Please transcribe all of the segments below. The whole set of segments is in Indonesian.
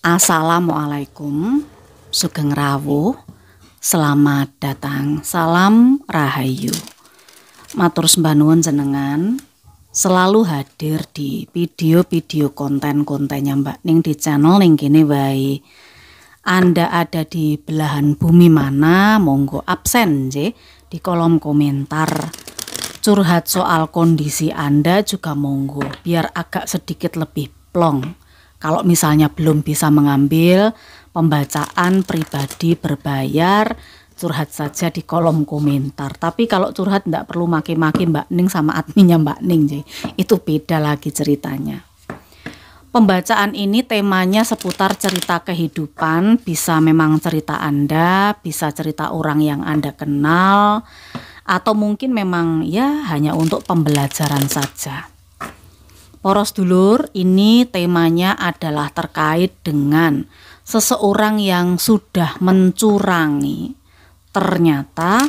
Assalamualaikum, sugeng rawuh, selamat datang, salam rahayu. Matur sembah nuwun jenengan selalu hadir di video-video konten-kontennya Mbak Ning di channel ning kene wae. Anda ada di belahan bumi mana, monggo absen di kolom komentar. Curhat soal kondisi Anda juga monggo, biar agak sedikit lebih plong. Kalau misalnya belum bisa mengambil pembacaan pribadi berbayar, curhat saja di kolom komentar. Tapi kalau curhat tidak perlu maki-maki Mbak Ning sama adminnya Mbak Ning, itu beda lagi ceritanya. Pembacaan ini temanya seputar cerita kehidupan, bisa memang cerita Anda, bisa cerita orang yang Anda kenal, atau mungkin memang ya hanya untuk pembelajaran saja. Poros dulur, ini temanya adalah terkait dengan seseorang yang sudah mencurangi, ternyata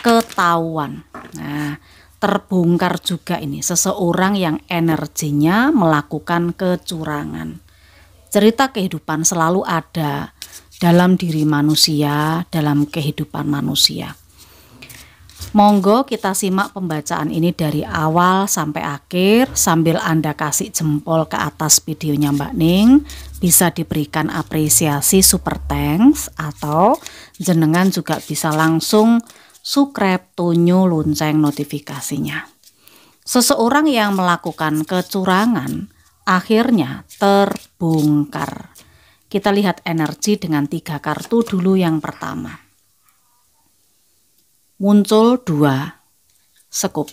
ketahuan. Nah, terbongkar juga ini seseorang yang energinya melakukan kecurangan. Cerita kehidupan selalu ada dalam diri manusia, dalam kehidupan manusia. Monggo kita simak pembacaan ini dari awal sampai akhir sambil Anda kasih jempol ke atas videonya Mbak Ning, bisa diberikan apresiasi super thanks, atau jenengan juga bisa langsung subscribe, tunyu lonceng notifikasinya. Seseorang yang melakukan kecurangan akhirnya terbongkar. Kita lihat energi dengan 3 kartu dulu. Yang pertama, muncul 2 sekup,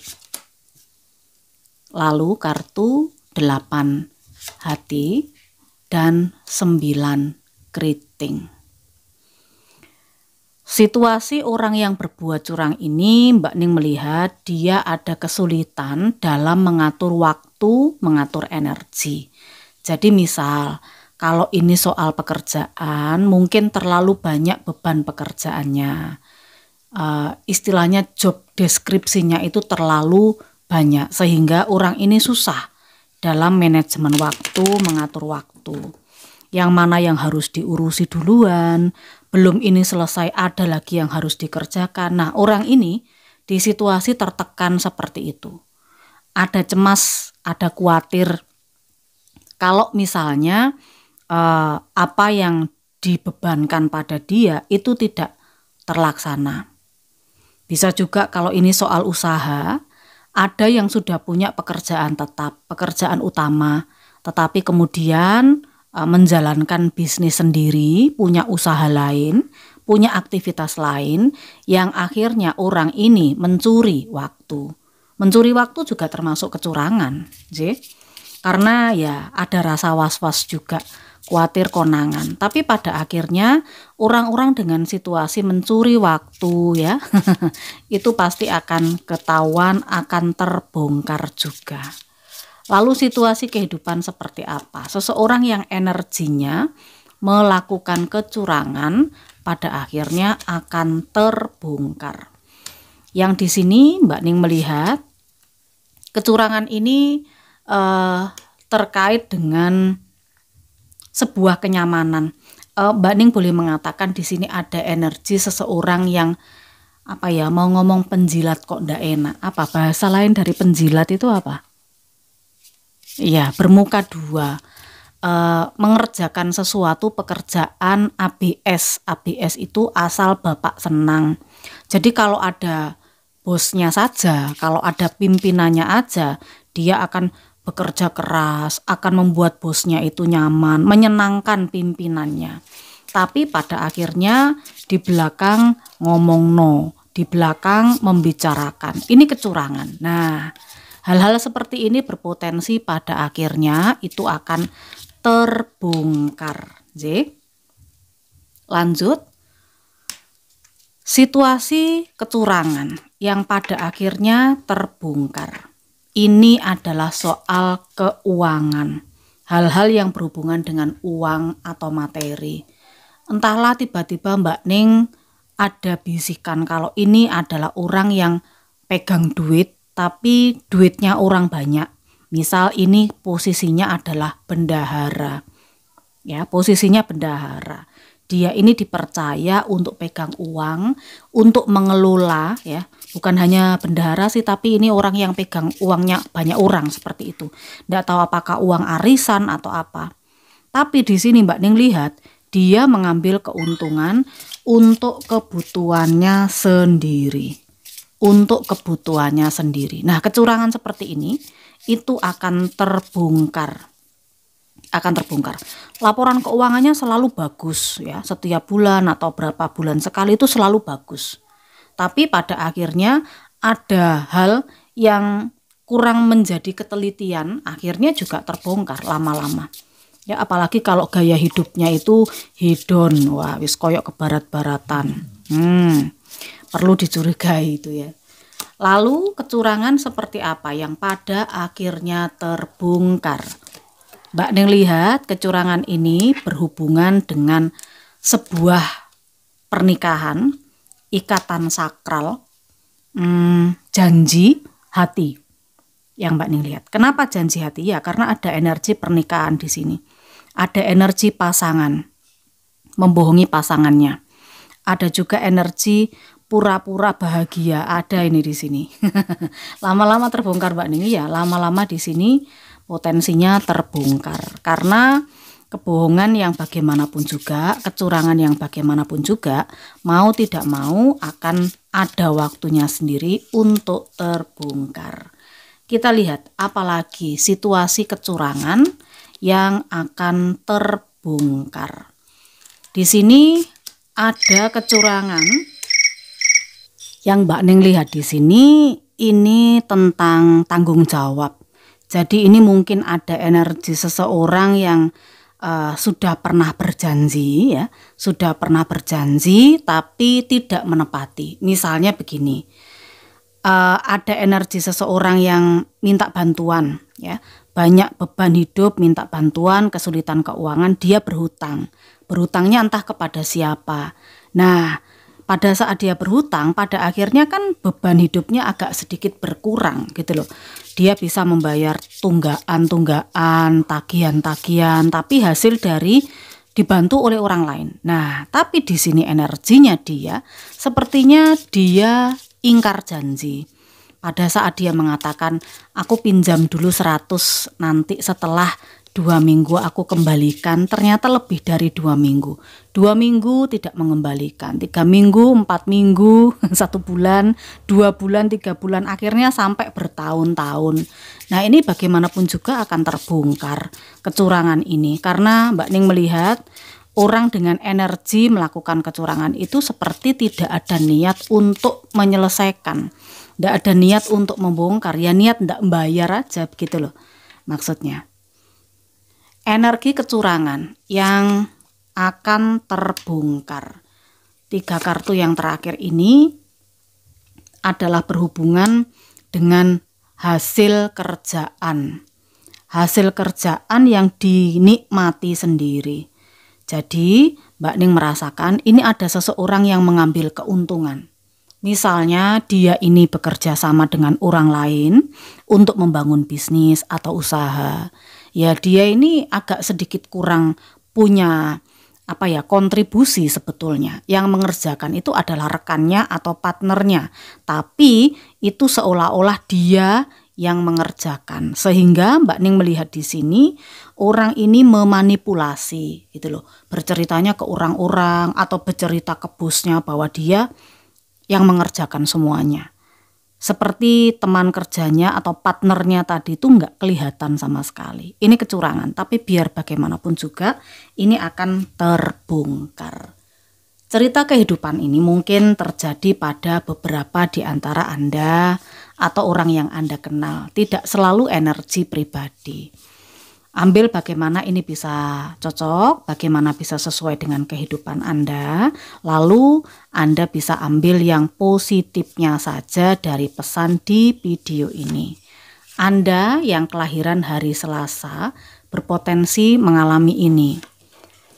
lalu kartu 8 hati dan 9 keriting. Situasi orang yang berbuat curang ini Mbak Ning melihat dia ada kesulitan dalam mengatur waktu, mengatur energi. Jadi misal kalau ini soal pekerjaan, mungkin terlalu banyak beban pekerjaannya. Istilahnya job deskripsinya itu terlalu banyak sehingga orang ini susah dalam manajemen waktu, mengatur waktu. Yang mana yang harus diurusi duluan, belum ini selesai ada lagi yang harus dikerjakan. Nah, orang ini di situasi tertekan seperti itu. Ada cemas, ada khawatir kalau misalnya apa yang dibebankan pada dia itu tidak terlaksana. Bisa juga kalau ini soal usaha, ada yang sudah punya pekerjaan tetap, pekerjaan utama, tetapi kemudian menjalankan bisnis sendiri, punya usaha lain, punya aktivitas lain, yang akhirnya orang ini mencuri waktu. Mencuri waktu juga termasuk kecurangan, karena ya ada rasa was-was juga, khawatir konangan. Tapi pada akhirnya orang-orang dengan situasi mencuri waktu ya itu pasti akan ketahuan, akan terbongkar juga. Lalu situasi kehidupan seperti apa? Seseorang yang energinya melakukan kecurangan pada akhirnya akan terbongkar. Yang di sini Mbak Ning melihat kecurangan ini terkait dengan sebuah kenyamanan. Mbak Ning boleh mengatakan di sini ada energi seseorang yang mau ngomong penjilat kok ndak enak. Apa bahasa lain dari penjilat itu apa? Iya, bermuka 2. Mengerjakan sesuatu pekerjaan ABS. ABS itu asal Bapak senang. Jadi kalau ada bosnya saja, kalau ada pimpinannya aja, dia akan bekerja keras, akan membuat bosnya itu nyaman, menyenangkan pimpinannya. Tapi pada akhirnya di belakang ngomong no, di belakang membicarakan. Ini kecurangan. Nah, hal-hal seperti ini berpotensi pada akhirnya itu akan terbongkar. Lanjut. Situasi kecurangan yang pada akhirnya terbongkar. Ini adalah soal keuangan, hal-hal yang berhubungan dengan uang atau materi. Entahlah tiba-tiba Mbak Ning ada bisikan kalau ini adalah orang yang pegang duit, tapi duitnya orang banyak. Misal ini posisinya adalah bendahara. Ya, posisinya bendahara. Dia ini dipercaya untuk pegang uang, untuk mengelola, ya. Bukan hanya bendahara sih, tapi ini orang yang pegang uangnya banyak orang seperti itu. Nggak tahu apakah uang arisan atau apa. Tapi di sini Mbak Ning lihat dia mengambil keuntungan untuk kebutuhannya sendiri. Untuk kebutuhannya sendiri. Nah, kecurangan seperti ini itu akan terbongkar. Laporan keuangannya selalu bagus ya, setiap bulan atau berapa bulan sekali itu selalu bagus. Tapi pada akhirnya ada hal yang kurang menjadi ketelitian, akhirnya juga terbongkar lama-lama. Ya, apalagi kalau gaya hidupnya itu hedon, wah wis koyok ke barat-baratan. Perlu dicurigai itu ya. Lalu kecurangan seperti apa yang pada akhirnya terbongkar? Mbak Ning lihat kecurangan ini berhubungan dengan sebuah pernikahan, ikatan sakral, janji hati yang Mbak Ning lihat. Kenapa janji hati? Ya karena ada energi pernikahan di sini. Ada energi pasangan, membohongi pasangannya. Ada juga energi pura-pura bahagia, ada ini di sini. Lama-lama terbongkar Mbak Ning ya, lama-lama di sini potensinya terbongkar karena kebohongan yang bagaimanapun juga, kecurangan yang bagaimanapun juga, mau tidak mau akan ada waktunya sendiri untuk terbongkar. Kita lihat apalagi situasi kecurangan yang akan terbongkar. Di sini ada kecurangan yang Mbak Ning lihat di sini, ini tentang tanggung jawab. Jadi ini mungkin ada energi seseorang yang sudah pernah berjanji ya, sudah pernah berjanji tapi tidak menepati. Misalnya begini, ada energi seseorang yang minta bantuan ya, banyak beban hidup, minta bantuan, kesulitan keuangan, dia berhutang. Berhutangnya entah kepada siapa. Nah, pada saat dia berhutang, pada akhirnya kan beban hidupnya agak sedikit berkurang gitu loh. Dia bisa membayar tunggaan, tagihan-tagihan, tapi hasil dari dibantu oleh orang lain. Nah, tapi di sini energinya dia, sepertinya dia ingkar janji. Pada saat dia mengatakan, aku pinjam dulu 100, nanti setelah 2 minggu aku kembalikan, ternyata lebih dari 2 minggu. 2 minggu tidak mengembalikan, 3 minggu, 4 minggu, 1 bulan, 2 bulan, 3 bulan, akhirnya sampai bertahun-tahun. Nah ini bagaimanapun juga akan terbongkar kecurangan ini, karena Mbak Ning melihat orang dengan energi melakukan kecurangan itu seperti tidak ada niat untuk menyelesaikan, tidak ada niat untuk membongkar, ya niat tidak membayar aja begitu loh maksudnya. Energi kecurangan yang akan terbongkar. 3 kartu yang terakhir ini adalah berhubungan dengan hasil kerjaan. Hasil kerjaan yang dinikmati sendiri. Jadi Mbak Ning merasakan ini ada seseorang yang mengambil keuntungan. Misalnya dia ini bekerja sama dengan orang lain untuk membangun bisnis atau usaha. Ya dia ini agak sedikit kurang punya kontribusi sebetulnya. Yang mengerjakan itu adalah rekannya atau partnernya. Tapi itu seolah-olah dia yang mengerjakan. Sehingga Mbak Ning melihat di sini orang ini memanipulasi gitu loh. Berceritanya ke orang-orang atau bercerita ke bosnya bahwa dia yang mengerjakan semuanya. Seperti teman kerjanya atau partnernya tadi itu nggak kelihatan sama sekali. Ini kecurangan, tapi biar bagaimanapun juga ini akan terbongkar. Cerita kehidupan ini mungkin terjadi pada beberapa di antara Anda atau orang yang Anda kenal. Tidak selalu energi pribadi. Ambil bagaimana ini bisa cocok, bagaimana bisa sesuai dengan kehidupan Anda. Lalu Anda bisa ambil yang positifnya saja dari pesan di video ini. Anda yang kelahiran hari Selasa berpotensi mengalami ini.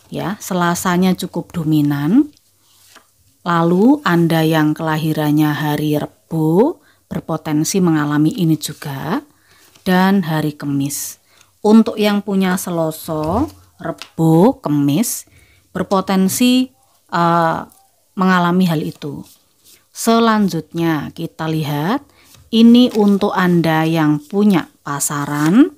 Ya, Selasanya cukup dominan. Lalu Anda yang kelahirannya hari Rebo berpotensi mengalami ini juga. Dan hari Kamis. Untuk yang punya Seloso Rebo, Kemis berpotensi mengalami hal itu. Selanjutnya kita lihat, ini untuk Anda yang punya pasaran,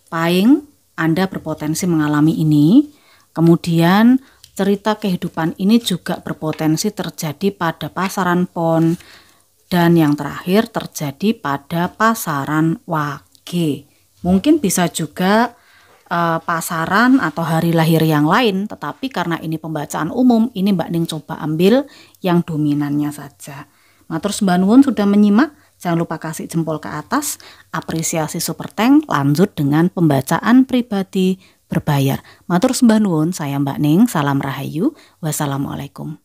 Pahing, Anda berpotensi mengalami ini. Kemudian cerita kehidupan ini juga berpotensi terjadi pada pasaran Pon. Dan yang terakhir terjadi pada pasaran Wage. Mungkin bisa juga pasaran atau hari lahir yang lain, tetapi karena ini pembacaan umum, ini Mbak Ning coba ambil yang dominannya saja. Matur sembah nuwun sudah menyimak. Jangan lupa kasih jempol ke atas, apresiasi Super Tank. Lanjut dengan pembacaan pribadi berbayar. Matur sembah nuwun, saya Mbak Ning, salam rahayu, wassalamualaikum.